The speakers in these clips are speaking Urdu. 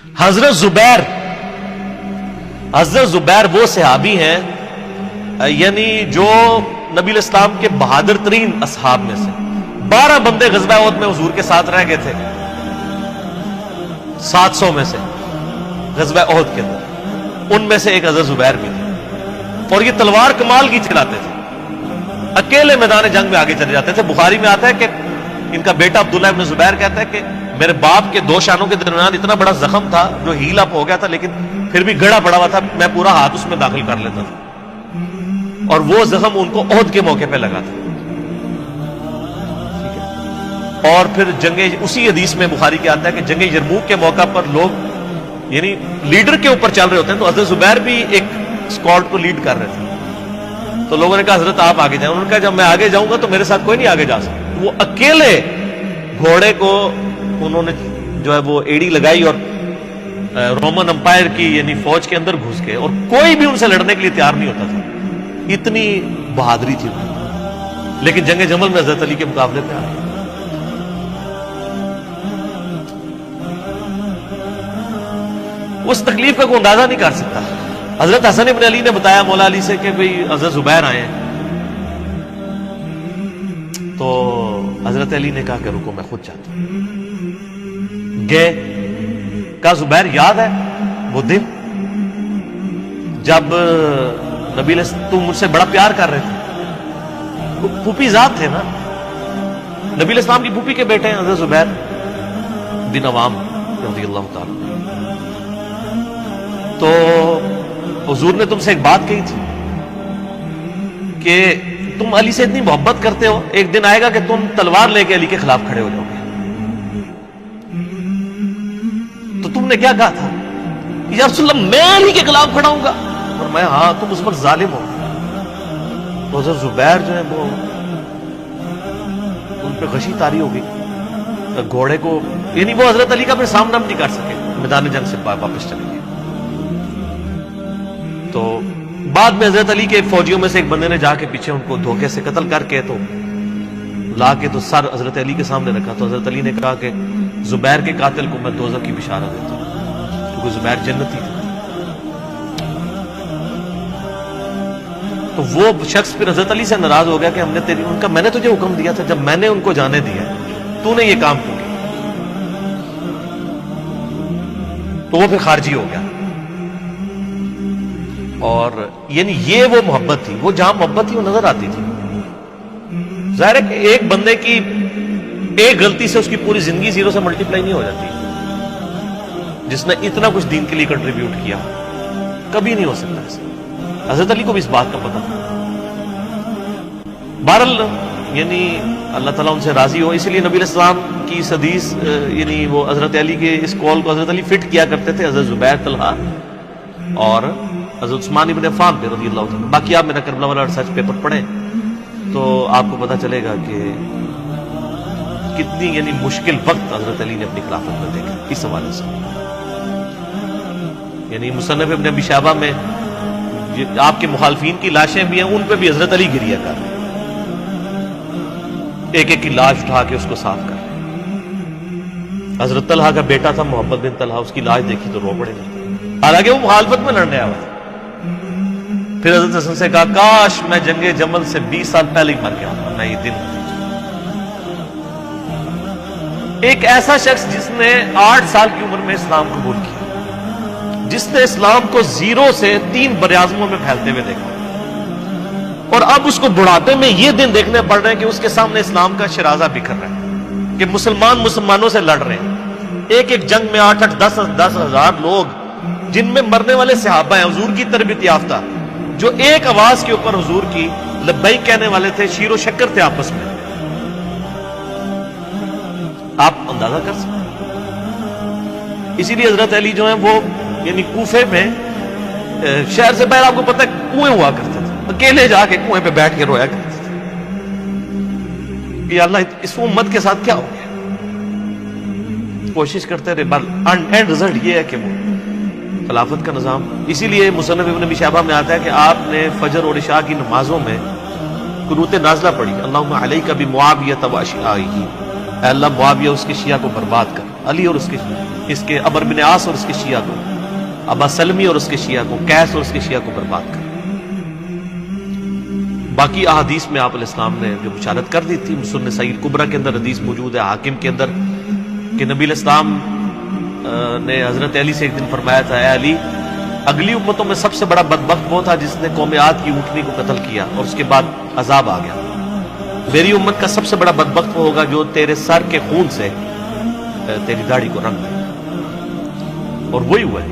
حضرت زبیر وہ صحابی ہیں یعنی جو نبی الاسلام کے بہادر ترین اصحاب میں سے 12 بندے غزوہ احد میں حضور کے ساتھ رہ گئے تھے 700 میں سے غزوہ احد کے اندر، ان میں سے ایک حضرت زبیر بھی تھے، اور یہ تلوار کمال کی چلاتے تھے، اکیلے میدان جنگ میں آگے چلے جاتے تھے۔ بخاری میں آتا ہے کہ ان کا بیٹا عبداللہ ابن زبیر کہتا ہے کہ میرے باپ کے 2 شانوں کے درمیان اتنا بڑا زخم تھا جو ہیل اپ ہو گیا تھا، لیکن پھر بھی گڑا پڑا ہوا تھا، میں پورا ہاتھ اس میں داخل کر لیتا تھا، اور وہ زخم ان کو احد کے موقع پہ لگا تھا۔ اور پھر اسی حدیث میں بخاری کے آتا ہے کہ جنگ یرموک کے موقع پر لوگ یعنی لیڈر کے اوپر چل رہے ہوتے ہیں، تو حضرت زبیر بھی ایک اسکواڈ کو لیڈ کر رہے تھے، تو لوگوں نے کہا حضرت آپ آگے جائیں، انہوں نے کہا جب میں آگے جاؤں گا تو میرے ساتھ کوئی نہیں آگے جا سکتا۔ وہ اکیلے گھوڑے کو انہوں نے جو ہے وہ ایڑی لگائی اور رومن امپائر کی یعنی فوج کے اندر گھس گئے، اور کوئی بھی ان سے لڑنے کے لیے تیار نہیں ہوتا تھا، اتنی بہادری تھی، لیکن جنگ جمل میں حضرت علی کے مقابلے پہ آ گئے۔ اس تکلیف کا کوئی اندازہ نہیں کر سکتا۔ حضرت حسن ابن علی نے بتایا مولا علی سے کہ بھئی حضرت زبیر آئے ہیں، تو حضرت علی نے کہا کہ رکو میں خود چاہتا ہوں۔ گئے، کہا زبیر یاد ہے وہ دن جب نبی تم مجھ سے بڑا پیار کر رہے تھے؟ پھوپھی ذات تھے نا، نبی الاسلام کی پھوپھی کے بیٹے ہیں حضرت زبیر بن عوام رضی اللہ تعالی۔ تو حضور نے تم سے ایک بات کہی تھی کہ تم علی سے اتنی محبت کرتے ہو، ایک دن آئے گا کہ تم تلوار لے کے علی کے خلاف کھڑے ہو جاؤ گے۔ تو تم نے کیا کہا تھا؟ یا رسول اللہ میں علی کے خلاف کھڑا ہوں گا؟ اور میں ہاں تم اس وقت ظالم ہو۔ تو حضرت زبیر جو ہے وہ ان پہ غشی طاری ہو گئی، گھوڑے کو یعنی وہ حضرت علی کا پھر سامنا نہیں کر سکے، میدان جنگ سے واپس چلے گئے۔ تو بعد میں حضرت علی کے فوجیوں میں سے ایک بندے نے جا کے پیچھے ان کو دھوکے سے قتل کر کے تو لا کے تو سر حضرت علی کے سامنے رکھا، تو حضرت علی نے کہا کہ زبیر کے قاتل کو میں دوزخ کی بشارت دیتا ہوں، کیونکہ زبیر جنتی تھا۔ تو وہ شخص پھر حضرت علی سے ناراض ہو گیا کہ میں نے تجھے حکم دیا تھا، جب میں نے ان کو جانے دیا تو نے یہ کام کیوں کیا؟ تو وہ پھر خارجی ہو گیا۔ اور یعنی یہ وہ محبت تھی، وہ جہاں محبت تھی وہ نظر آتی تھی۔ ظاہر ہے کہ ایک بندے کی ایک غلطی سے اس کی پوری زندگی 0 سے ملٹیپلائی نہیں ہو جاتی، جس نے اتنا کچھ دین کے لیے کنٹریبیوٹ کیا کبھی نہیں ہو سکتا ایسا۔ حضرت علی کو بھی اس بات کا پتہ تھا۔ بہرحال یعنی اللہ تعالیٰ ان سے راضی ہو، اسی لیے نبی علیہ السلام کی اس حدیث یعنی وہ حضرت علی کے اس قول کو حضرت علی فٹ کیا کرتے تھے، حضرت زبیر، طلحہ اور حضرت عثمان ابن عفان پہ رضی اللہ عنہ۔ باقی آپ میرا کربلا والا ریسرچ پیپر پڑھیں تو آپ کو پتہ چلے گا کہ کتنی یعنی مشکل وقت حضرت علی نے اپنی خلافت میں دیکھا اس حوالے سے۔ یعنی مصنف ابن ابی شیبہ میں آپ کے مخالفین کی لاشیں بھی ہیں، ان پہ بھی حضرت علی گریہ کر رہے ہیں، ایک ایک کی لاش اٹھا کے اس کو صاف کر رہے ہیں۔ حضرت طلحہ کا بیٹا تھا محمد بن طلحہ، اس کی لاش دیکھی تو رو پڑے گا، حالانکہ وہ مخالفت میں لڑنے آیا تھا۔ پھر حضرت حسن سے کہا کاش میں جنگ جمل سے 20 سال پہلے ہی مر گیا، میں یہ دن۔ ایک ایسا شخص جس نے 8 سال کی عمر میں اسلام قبول کیا، جس نے اسلام کو 0 سے 3 براعظموں میں پھیلتے ہوئے دیکھا، اور اب اس کو بڑھاپے میں یہ دن دیکھنے پڑ رہے ہیں کہ اس کے سامنے اسلام کا شرازہ بکھر رہا ہے، کہ مسلمانوں سے لڑ رہے ہیں۔ ایک ایک جنگ میں 8-8 10 ہزار لوگ، جن میں مرنے والے صحابہ ہیں حضور کی تربیت یافتہ، جو ایک آواز کے اوپر حضور کی لبیک کہنے والے تھے، شیر و شکر تھے آپس میں۔ آپ اندازہ کر سکتے ہیں۔ اسی لیے حضرت علی جو ہیں وہ یعنی کوفے میں شہر سے باہر آپ کو پتہ ہے کنویں ہوا کرتے تھے، اکیلے جا کے کنویں پہ بیٹھ کے رویا کرتے تھے کہ اللہ اس امت کے ساتھ کیا ہو گیا۔ کوشش کرتے رہے، اینڈ رزلٹ یہ ہے کہ وہ خلافت کا نظام۔ اسی لیے مصنف ابن ابی شیبہ میں آتا ہے کہ آپ نے فجر اور عشاء کی نمازوں میں قنوت نازلہ پڑھی، اللہم علیک بمعاویہ واشیعہ، اے اللہ معاویہ اس کے شیعہ کو برباد کر، علی اور اس کے شیعہ۔ اس کے عمر بن عاص اور اس کے شیعہ کو، ابا سلمی اور اس کے شیعہ کو، قیس اور اس کے شیعہ کو برباد کر۔ باقی احادیث میں آپ علیہ السلام نے جو بشارت کر دی تھی، مسنن سعید کبریٰ کے اندر حدیث موجود ہے، حاکم کے اندر، کہ نبی علیہ السلام نے حضرت علی سے ایک دن فرمایا تھا، اے علی، اگلی امتوں میں سب سے بڑا بدبخت وہ تھا جس نے قوم عاد کی اونٹنی کو قتل کیا اور اس کے بعد عذاب آ گیا۔ میری امت کا سب سے بڑا بدبخت وہ ہوگا جو تیرے سر کے خون سے تیری داڑھی کو رنگ دے، اور وہی ہوا ہے۔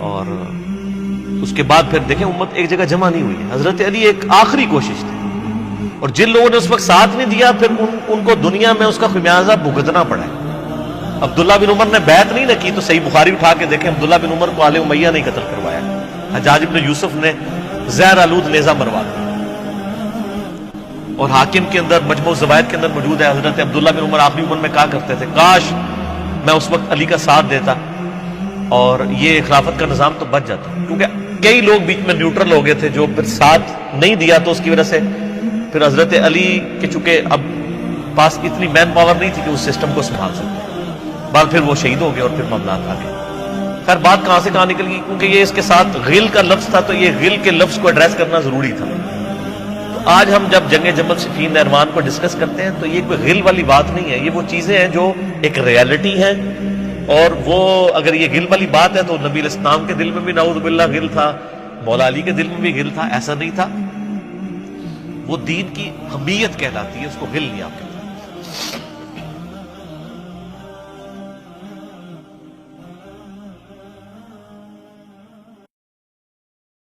اور اس کے بعد پھر دیکھیں امت ایک جگہ جمع نہیں ہوئی ہے۔ حضرت علی ایک آخری کوشش تھی، اور جن لوگوں نے اس وقت ساتھ نہیں دیا پھر ان کو دنیا میں اس کا خمیازہ بھگتنا پڑا ہے۔ عبداللہ بن عمر نے بیعت نہیں نہ کی تو صحیح بخاری اٹھا کے دیکھیں، عبداللہ بن عمر کو آل امیہ نہیں قتل کروایا، حجاج بن یوسف نے زہر آلود نیزہ مروا دیا۔ اور حاکم کے اندر مجموع الزوائد کے اندر موجود ہے، حضرت عبداللہ بن عمر آخری عمر میں کہا کرتے تھے، کاش میں اس وقت علی کا ساتھ دیتا اور یہ خلافت کا نظام تو بچ جاتا، کیونکہ کئی لوگ بیچ میں نیوٹرل ہو گئے تھے جو پھر ساتھ نہیں دیا، تو اس کی وجہ سے پھر حضرت علی کے چونکہ اب پاس اتنی مین پاور نہیں تھی کہ اس سسٹم کو سنبھال سکتے، بعد پھر وہ شہید ہو گئے اور پھر معاملات آ گئے۔ خیر بات کہاں سے کہاں نکل گئی، کیونکہ یہ اس کے ساتھ غل کا لفظ تھا، تو یہ غل کے لفظ کو ایڈریس کرنا ضروری تھا۔ تو آج ہم جب جنگ جمل صفین نہروان کو ڈسکس کرتے ہیں تو یہ کوئی غل والی بات نہیں ہے، یہ وہ چیزیں ہیں جو ایک ریالٹی ہیں، اور وہ اگر یہ غل والی بات ہے تو نبی علیہ السلام کے دل میں بھی نعوذ باللہ غل تھا، مولا علی کے دل میں بھی غل تھا، ایسا نہیں تھا۔ وہ دین کی حمیت کہلاتی ہے، اس کو غل نہیں آپ کہتے۔